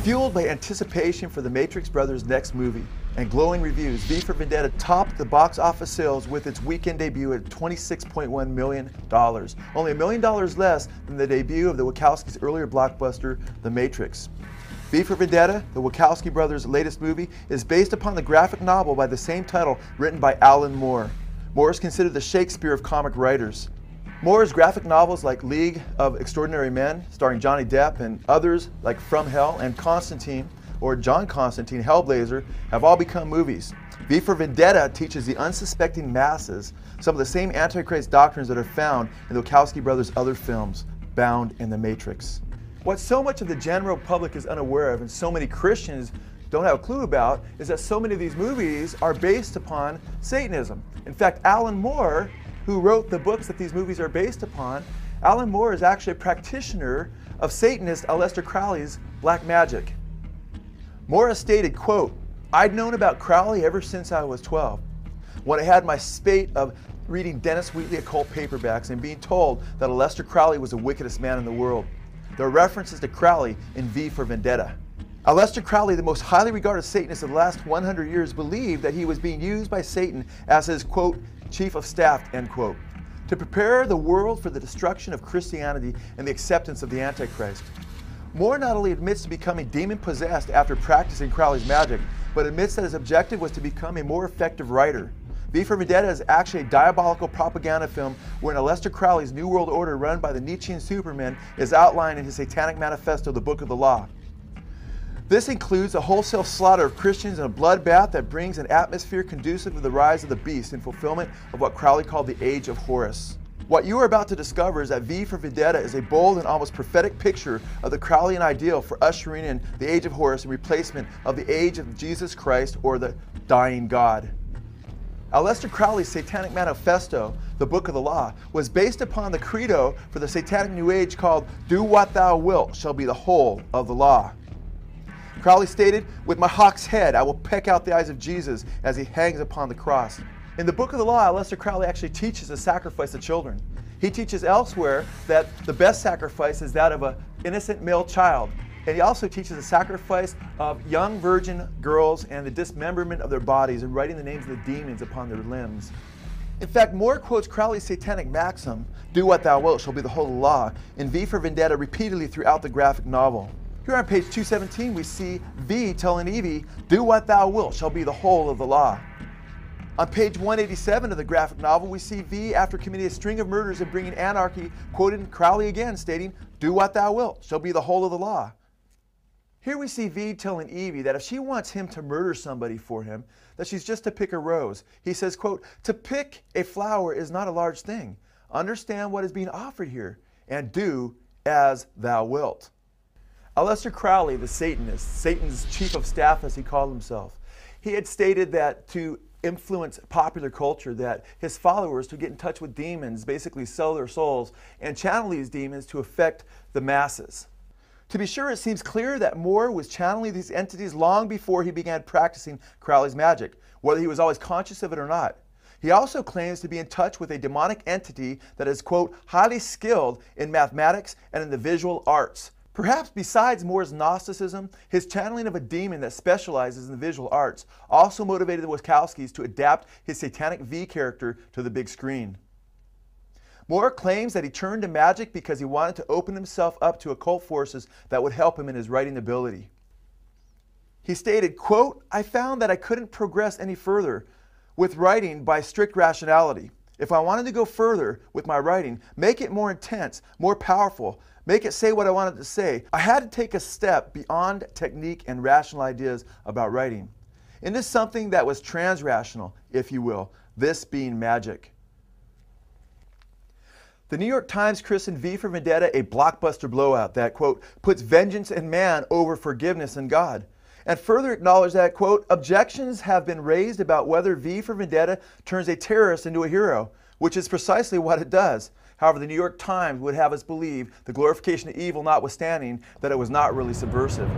Fueled by anticipation for the Matrix Brothers' next movie and glowing reviews, V for Vendetta topped the box office sales with its weekend debut at $26.1 million, only $1 million less than the debut of the Wachowskis' earlier blockbuster, The Matrix. V for Vendetta, the Wachowski brothers' latest movie, is based upon the graphic novel by the same title written by Alan Moore. Moore is considered the Shakespeare of comic writers. Moore's graphic novels like League of Extraordinary Men, starring Johnny Depp, and others like From Hell and Constantine, or John Constantine, Hellblazer, have all become movies. V for Vendetta teaches the unsuspecting masses some of the same Antichrist doctrines that are found in the Wachowski brothers' other films, bound in The Matrix. What so much of the general public is unaware of, and so many Christians don't have a clue about, is that so many of these movies are based upon Satanism. In fact, Alan Moore, who wrote the books that these movies are based upon, Alan Moore is actually a practitioner of Satanist Aleister Crowley's black magic. Moore has stated, quote, "I'd known about Crowley ever since I was 12, when I had my spate of reading Dennis Wheatley occult paperbacks and being told that Aleister Crowley was the wickedest man in the world. There are references to Crowley in V for Vendetta. Aleister Crowley, the most highly regarded Satanist of the last 100 years, believed that he was being used by Satan as his, quote, chief of staff, end quote, to prepare the world for the destruction of Christianity and the acceptance of the Antichrist. Moore not only admits to becoming demon-possessed after practicing Crowley's magic, but admits that his objective was to become a more effective writer. V for Vendetta is actually a diabolical propaganda film wherein Aleister Crowley's New World Order run by the Nietzschean Superman is outlined in his satanic manifesto, the Book of the Law. This includes a wholesale slaughter of Christians and a bloodbath that brings an atmosphere conducive to the rise of the beast in fulfillment of what Crowley called the Age of Horus. What you are about to discover is that V for Vendetta is a bold and almost prophetic picture of the Crowleyan ideal for ushering in the Age of Horus in replacement of the Age of Jesus Christ, or the dying God. Aleister Crowley's Satanic Manifesto, the Book of the Law, was based upon the credo for the Satanic New Age called "Do what thou wilt shall be the whole of the law." Crowley stated, "With my hawk's head I will peck out the eyes of Jesus as he hangs upon the cross." In the Book of the Law, Aleister Crowley actually teaches a sacrifice of children. He teaches elsewhere that the best sacrifice is that of an innocent male child. And he also teaches the sacrifice of young virgin girls and the dismemberment of their bodies and writing the names of the demons upon their limbs. In fact, Moore quotes Crowley's satanic maxim, "Do what thou wilt shall be the whole of the law," in V for Vendetta repeatedly throughout the graphic novel. Here on page 217 we see V telling Evie, "Do what thou wilt shall be the whole of the law." On page 187 of the graphic novel we see V, after committing a string of murders and bringing anarchy, quoting Crowley again, stating, "Do what thou wilt shall be the whole of the law." Here we see V telling Evie that if she wants him to murder somebody for him, that she's just to pick a rose. He says, quote, "To pick a flower is not a large thing. Understand what is being offered here, and do as thou wilt." Aleister Crowley, the Satanist, Satan's chief of staff as he called himself, he had stated that to influence popular culture, that his followers to get in touch with demons, basically sell their souls and channel these demons to affect the masses. To be sure, it seems clear that Moore was channeling these entities long before he began practicing Crowley's magic, whether he was always conscious of it or not. He also claims to be in touch with a demonic entity that is, quote, highly skilled in mathematics and in the visual arts. Perhaps besides Moore's Gnosticism, his channeling of a demon that specializes in the visual arts also motivated the Wachowskis to adapt his satanic V character to the big screen. Moore claims that he turned to magic because he wanted to open himself up to occult forces that would help him in his writing ability. He stated, quote, "I found that I couldn't progress any further with writing by strict rationality. If I wanted to go further with my writing, make it more intense, more powerful, make it say what I wanted to say, I had to take a step beyond technique and rational ideas about writing into something that was trans-rational, if you will, this being magic." The New York Times christened V for Vendetta a blockbuster blowout that, quote, "puts vengeance in man over forgiveness in God," and further acknowledged that, quote, "objections have been raised about whether V for Vendetta turns a terrorist into a hero, which is precisely what it does. However, the New York Times would have us believe, the glorification of evil notwithstanding, that it was not really subversive."